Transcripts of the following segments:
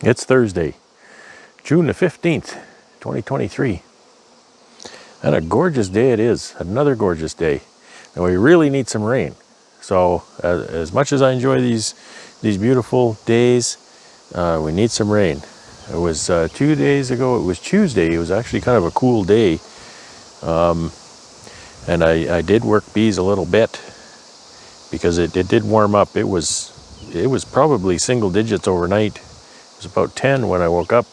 It's Thursday, June the 15th, 2023. And a gorgeous day it is, another gorgeous day. And we really need some rain. So as much as I enjoy these beautiful days, we need some rain. It was 2 days ago, it was Tuesday, it was actually kind of a cool day. And I did work bees a little bit because it did warm up. It was probably single digits overnight. It was about 10 when I woke up.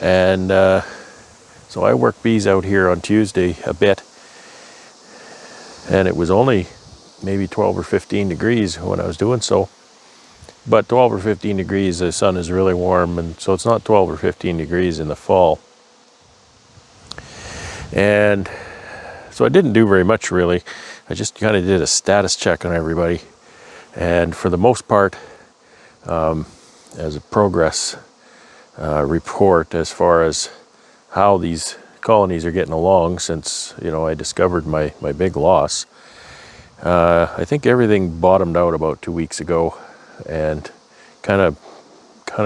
And so I worked bees out here on Tuesday a bit. And it was only maybe 12 or 15 degrees when I was doing so. But 12 or 15 degrees, the sun is really warm, and so it's not 12 or 15 degrees in the fall. And so I didn't do very much really. I just kind of did a status check on everybody. And for the most part, as a progress report as far as how these colonies are getting along since, I discovered my big loss. I think everything bottomed out about 2 weeks ago and kind of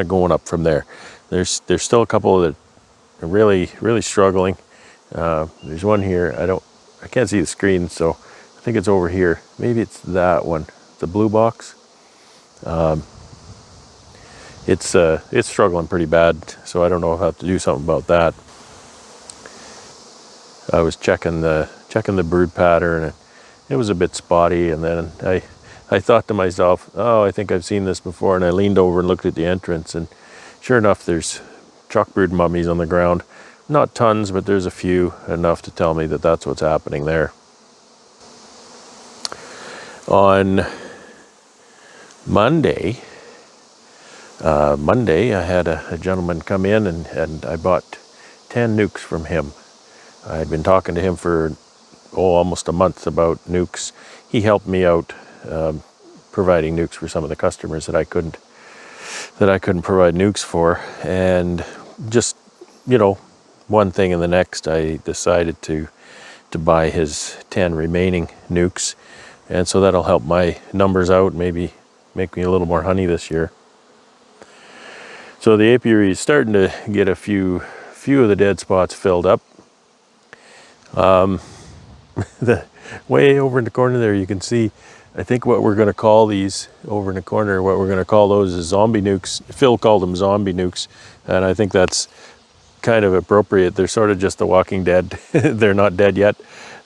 going up from there. There's still a couple that are really struggling. There's one here. I can't see the screen, so I think it's over here. Maybe it's that one, the blue box. It's struggling pretty bad, so I don't know if I have to do something about that. I was checking the brood pattern, and it was a bit spotty, and then I thought to myself, oh, I think I've seen this before, and I leaned over and looked at the entrance, and sure enough, there's chalk brood mummies on the ground. Not tons, but there's a few, enough to tell me that that's what's happening there. On Monday, I had a gentleman come in, and I bought 10 nukes from him. I had been talking to him for almost a month about nukes. He helped me out providing nukes for some of the customers that I couldn't provide nukes for, and just one thing and the next, I decided to buy his 10 remaining nukes, and so that'll help my numbers out, maybe make me a little more honey this year. So the apiary is starting to get a few of the dead spots filled up. The way over in the corner there, you can see, I think what we're going to call these over in the corner, what we're going to call those is zombie nukes. Phil called them zombie nukes, and I think that's kind of appropriate. They're sort of just the Walking Dead. They're not dead yet.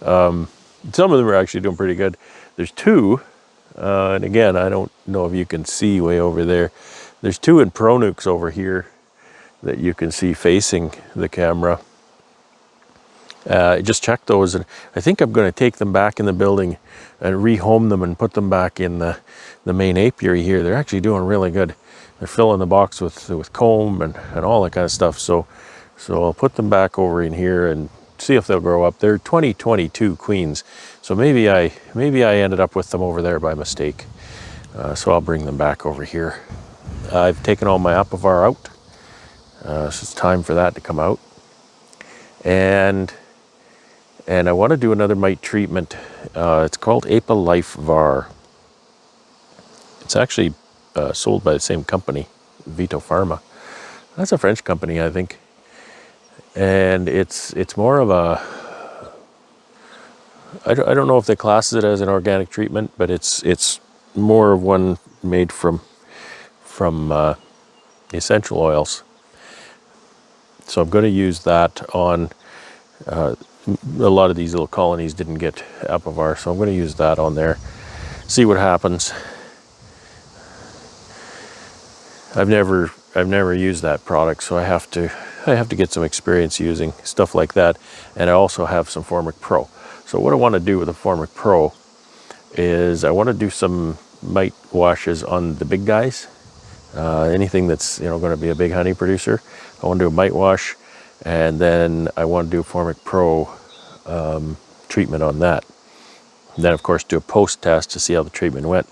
Some of them are actually doing pretty good. There's two, and again, I don't know if you can see way over there. There's two in Pro Nukes over here that you can see facing the camera. I just checked those, and I think I'm going to take them back in the building and rehome them and put them back in the main apiary here. They're actually doing really good. They're filling the box with comb and all that kind of stuff. So I'll put them back over in here and see if they'll grow up. They're 2022 queens, so maybe I ended up with them over there by mistake. So I'll bring them back over here. I've taken all my Apiary out, so it's time for that to come out. And I want to do another mite treatment. It's called Apiary Life VAR. It's actually sold by the same company, Vito Pharma. That's a French company, I think. And it's more of a, I don't know if they class it as an organic treatment, but it's more of one made from essential oils. So I'm going to use that on a lot of these little colonies didn't get Apiary, so I'm going to use that on there, see what happens. I've never used that product, so I have to get some experience using stuff like that. And I also have some Formic Pro. So what I want to do with the Formic Pro is I want to do some mite washes on the big guys. Anything that's going to be a big honey producer, I want to do a mite wash, and then I want to do a Formic Pro treatment on that. And then of course do a post test to see how the treatment went.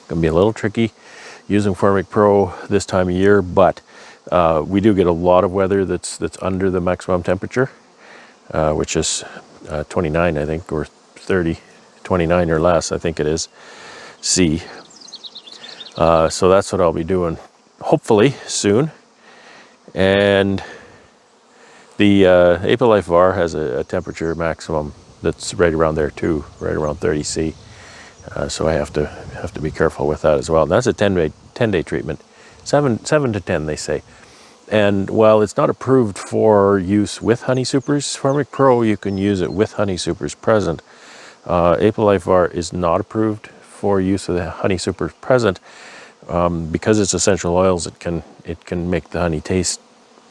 Gonna be a little tricky using Formic Pro this time of year, but we do get a lot of weather that's under the maximum temperature, which is 29, I think, or 30, 29 or less, I think it is, C. So that's what I'll be doing hopefully soon. And the Apiary var has a temperature maximum that's right around there too, right around 30 C. So I have to be careful with that as well. And that's a 10-day treatment, 7 to 10 they say. And while it's not approved for use with honey supers, Farmic Pro, you can use it with honey supers present. Apiary var is not approved for use with honey supers present because it's essential oils. It can make the honey taste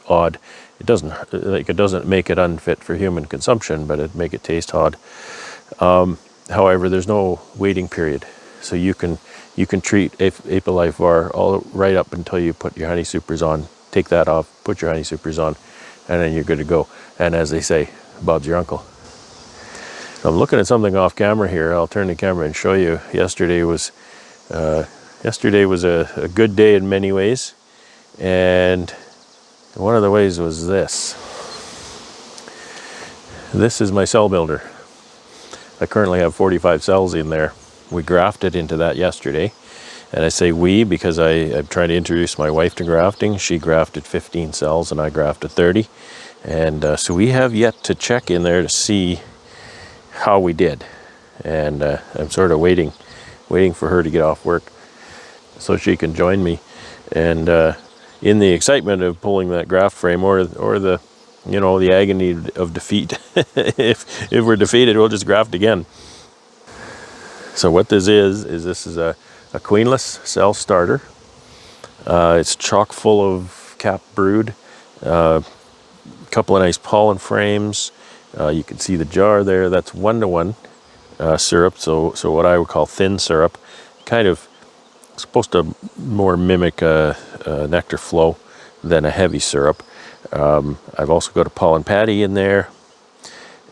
odd. It doesn't make it unfit for human consumption, but it make it taste odd. However, there's no waiting period, so you can treat Apiary var all right up until you put your honey supers on. Take that off, put your honey supers on, and then you're good to go. And as they say, Bob's your uncle. So I'm looking at something off camera here. I'll turn the camera and show you. Yesterday was a good day in many ways, and one of the ways was this. This is my cell builder. I currently have 45 cells in there. We grafted into that yesterday. And I say we because I'm trying to introduce my wife to grafting. She grafted 15 cells and I grafted 30. And so we have yet to check in there to see how we did. And I'm sort of waiting for her to get off work so she can join me. And in the excitement of pulling that graft frame or the, you know, the agony of defeat, if we're defeated, we'll just graft again. So what this is a queenless cell starter. It's chock full of capped brood, a couple of nice pollen frames. You can see the jar there. That's 1-to-1 syrup, so what I would call thin syrup, kind of supposed to more mimic a nectar flow than a heavy syrup. I've also got a pollen patty in there,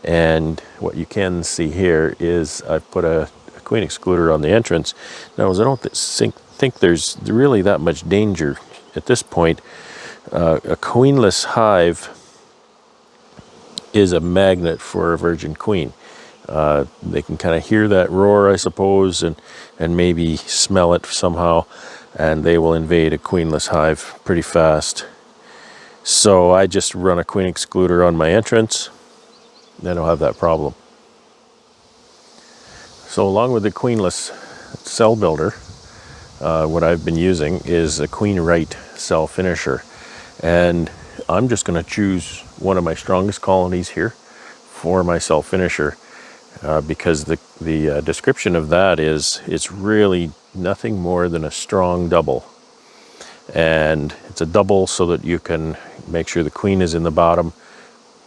and what you can see here is I've put a queen excluder on the entrance. Now, as I don't think there's really that much danger at this point. A queenless hive is a magnet for a virgin queen. They can kind of hear that roar, I suppose, and maybe smell it somehow, and they will invade a queenless hive pretty fast. So I just run a queen excluder on my entrance, then I'll have that problem. So along with the queenless cell builder, what I've been using is a queen right cell finisher. And I'm just going to choose one of my strongest colonies here for my cell finisher because the description of that is it's really nothing more than a strong double. And it's a double so that you can make sure the queen is in the bottom,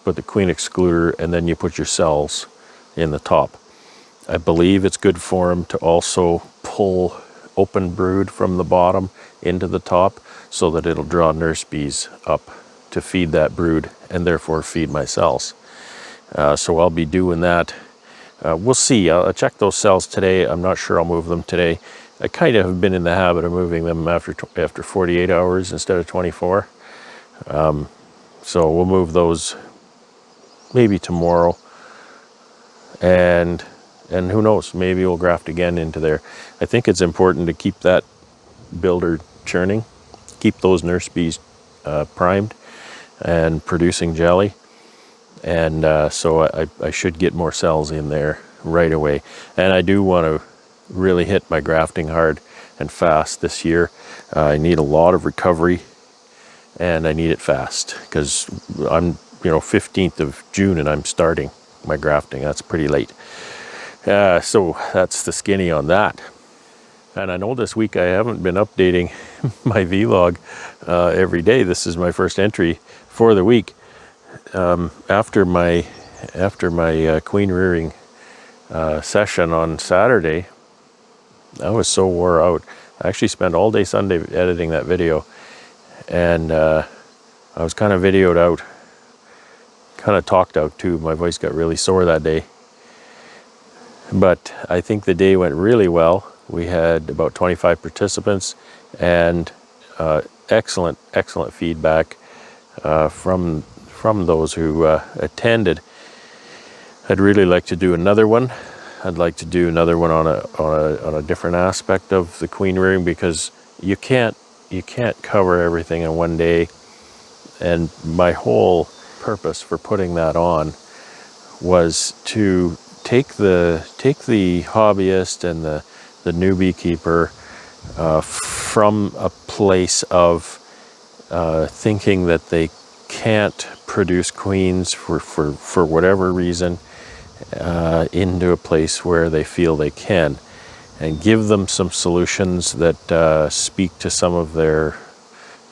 put the queen excluder, and then you put your cells in the top. I believe it's good for them to also pull open brood from the bottom into the top so that it'll draw nurse bees up to feed that brood and therefore feed my cells. So I'll be doing that. We'll see. I'll check those cells today. I'm not sure I'll move them today. I kind of have been in the habit of moving them after 48 hours instead of 24. So we'll move those maybe tomorrow. And who knows, maybe we'll graft again into there. I think it's important to keep that builder churning, keep those nurse bees primed and producing jelly. And so I should get more cells in there right away. And I do want to really hit my grafting hard and fast this year. I need a lot of recovery and I need it fast because I'm 15th of June and I'm starting my grafting. That's pretty late. So that's the skinny on that. And I know this week I haven't been updating my vlog every day. This is my first entry for the week. After my queen rearing session on Saturday, I was so wore out. I actually spent all day Sunday editing that video, and I was kind of videoed out, kind of talked out too. My voice got really sore that day. But I think the day went really well. We had about 25 participants and excellent feedback from those who attended. I'd really like to do another one. I'd like to do another one on a different aspect of the queen rearing, because you can't you can't cover everything in one day. And my whole purpose for putting that on was to take the hobbyist and the new beekeeper from a place of thinking that they can't produce queens for whatever reason, into a place where they feel they can, and give them some solutions that speak to some of their,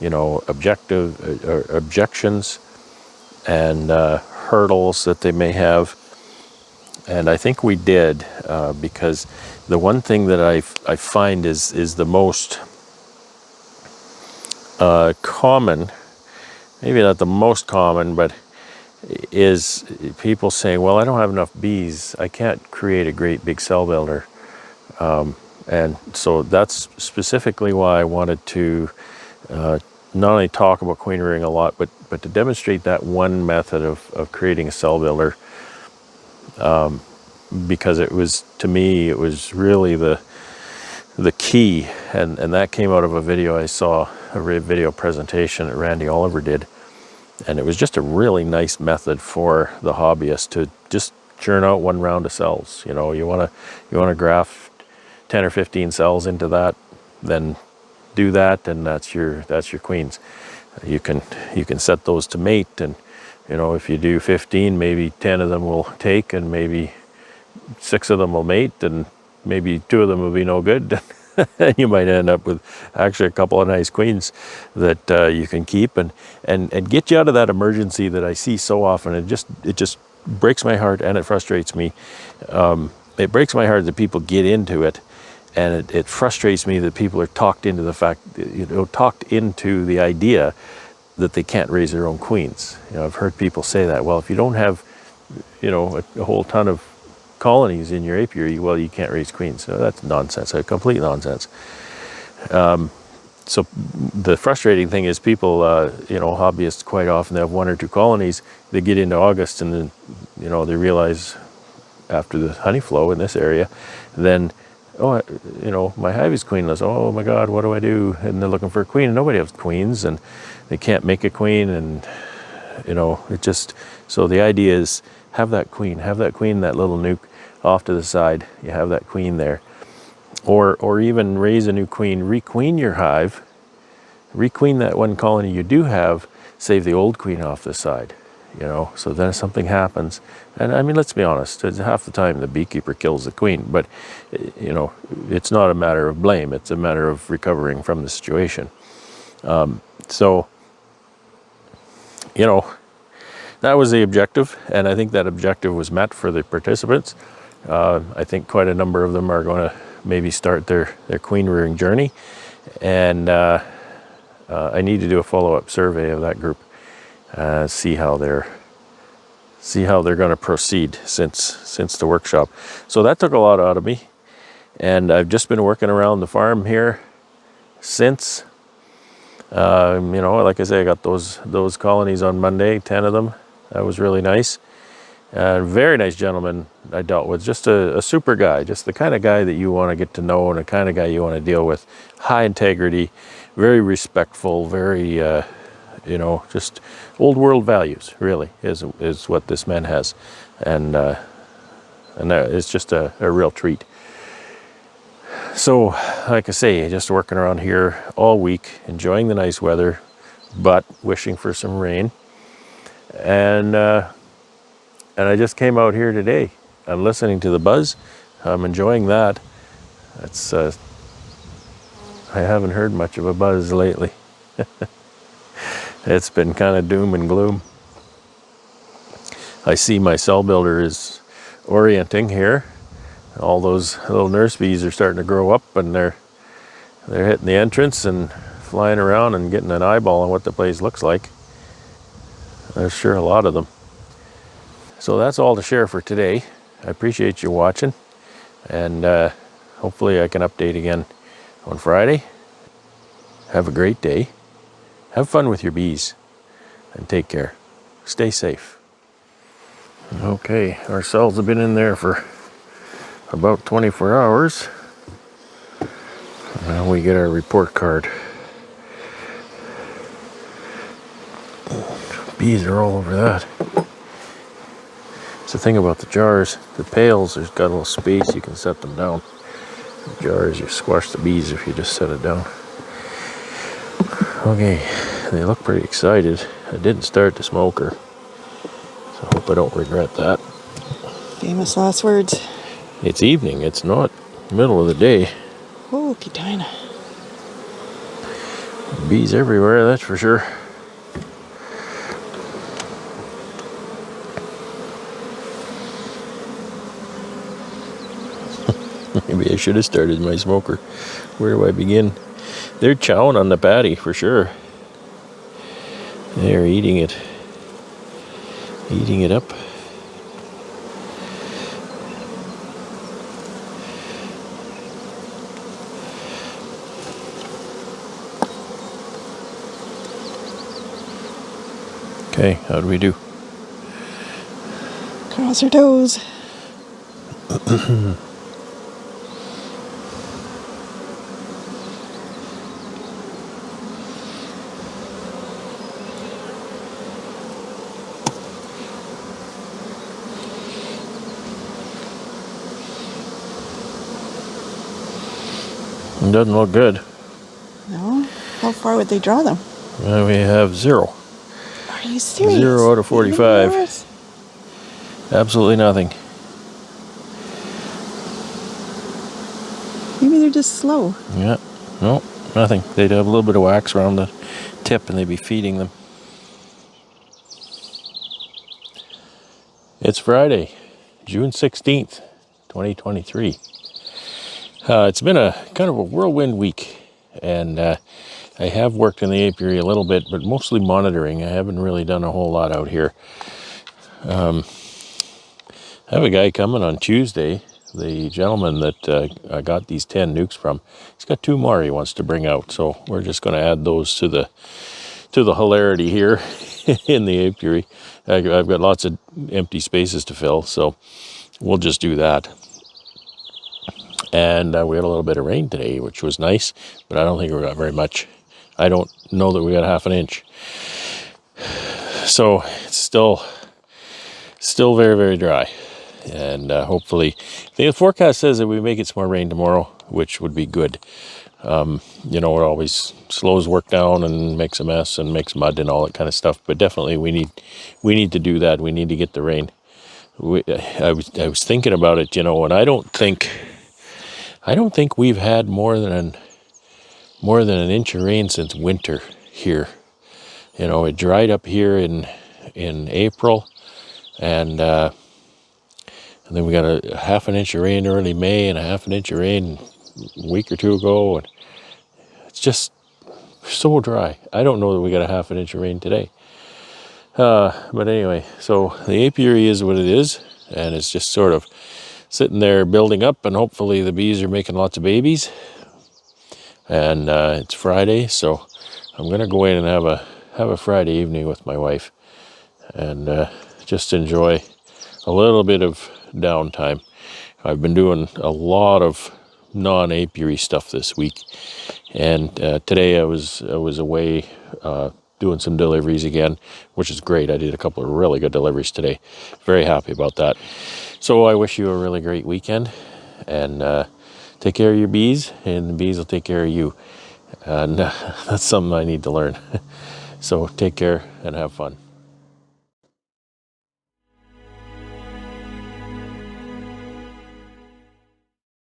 you know, objections and hurdles that they may have. And I think we did, because the one thing that I find is the most common, maybe not the most common, but is people saying, well, I don't have enough bees, I can't create a great big cell builder. And so that's specifically why I wanted to not only talk about queen rearing a lot, but to demonstrate that one method of creating a cell builder, because it was, to me, it was really the key, and that came out of a video I saw, a video presentation that Randy Oliver did, and it was just a really nice method for the hobbyist to just churn out one round of cells. You know, you want to graft 10 or 15 cells into that, then do that, and that's your queens. You can set those to mate, and you know, if you do 15, maybe 10 of them will take, and maybe 6 of them will mate, and maybe 2 of them will be no good. And you might end up with actually a couple of nice queens that you can keep and get you out of that emergency that I see so often. It just breaks my heart, and it frustrates me. It breaks my heart that people get into it, and it frustrates me that people are talked into the fact, you know, talked into the idea that they can't raise their own queens. You know, I've heard people say that. Well, if you don't have, you know, a whole ton of colonies in your apiary, well, you can't raise queens. So that's nonsense, complete nonsense. So the frustrating thing is people, you know, hobbyists quite often, they have 1 or 2 colonies. They get into August, and then, you know, they realize after the honey flow in this area, then, oh, you know, my hive is queenless. Oh my God, what do I do? And they're looking for a queen, and nobody has queens, and they can't make a queen, and you know, it just, so the idea is have that queen, that little nuke off to the side. You have that queen there, or even raise a new queen, requeen your hive, requeen that one colony you do have, save the old queen off the side, you know, so then if something happens, and I mean, let's be honest, half the time the beekeeper kills the queen, but you know, it's not a matter of blame, it's a matter of recovering from the situation. So, you know, that was the objective, and I think that objective was met for the participants. I think quite a number of them are going to maybe start their queen rearing journey, and I need to do a follow-up survey of that group, see how they're going to proceed since the workshop. So that took a lot out of me, and I've just been working around the farm here since. You know, like I say, I got those colonies on Monday, 10 of them. That was really nice. Very nice gentleman I dealt with, just a super guy, just the kind of guy that you want to get to know, and the kind of guy you want to deal with. High integrity, very respectful, very, you know, just old world values, really, is what this man has. And it's just a real treat. So, like I say, just working around here all week, enjoying the nice weather, but wishing for some rain. And I just came out here today. I'm listening to the buzz. I'm enjoying that. It's I haven't heard much of a buzz lately. It's been kind of doom and gloom. I see my cell builder is orienting here. All those little nurse bees are starting to grow up, and they're hitting the entrance and flying around and getting an eyeball on what the place looks like. There's sure a lot of them. So that's all to share for today. I appreciate you watching, and hopefully I can update again on Friday. Have a great day. Have fun with your bees, and take care. Stay safe. Okay, our cells have been in there for about 24 hours. Now we get our report card. Bees are all over that. It's the thing about the jars. The pails, there's got a little space, you can set them down. The jars, you squash the bees if you just set it down. Okay, they look pretty excited. I didn't start the smoker, so I hope I don't regret that. Famous last words. It's evening, it's not middle of the day. Oh, Kitana. Bees everywhere, that's for sure. Maybe I should have started my smoker. Where do I begin? They're chowing on the patty for sure. They're eating it. Eating it up. Okay, how do we do? Cross her toes. It doesn't look good. No? How far would they draw them? Well, we have 0. Are you serious? 0 out of 45. Absolutely nothing. Maybe they're just slow. Yeah, no, nothing. They'd have a little bit of wax around the tip and they'd be feeding them. It's Friday, June 16th, 2023. It's been a kind of a whirlwind week, and I have worked in the apiary a little bit, but mostly monitoring. I haven't really done a whole lot out here. I have a guy coming on Tuesday, the gentleman that I got these 10 nukes from. He's got 2 more he wants to bring out, so we're just going to add those to the hilarity here in the apiary. I've got lots of empty spaces to fill, so we'll just do that. And we had a little bit of rain today, which was nice, but I don't think we got very much. I don't know that we got half an inch. So it's still very, very dry. And hopefully, the forecast says that we may get some more rain tomorrow, which would be good. You know, it always slows work down and makes a mess and makes mud and all that kind of stuff. But definitely we need to do that. We need to get the rain. I was thinking about it, you know, and I don't think we've had more than an inch of rain since winter here. You know, it dried up here in April, and then we got a half an inch of rain early May and a half an inch of rain a week or two ago, and it's just so dry. I don't know that we got a half an inch of rain today. But anyway, so the apiary is what it is, and it's just sort of sitting there building up, and hopefully the bees are making lots of babies. And it's Friday, so I'm gonna go in and have a Friday evening with my wife, and just enjoy a little bit of downtime. I've been doing a lot of non-apiary stuff this week, and today I was away doing some deliveries again, which is great. I did a couple of really good deliveries today. Very happy about that. So I wish you a really great weekend, and take care of your bees, and the bees will take care of you. And that's something I need to learn. So take care and have fun.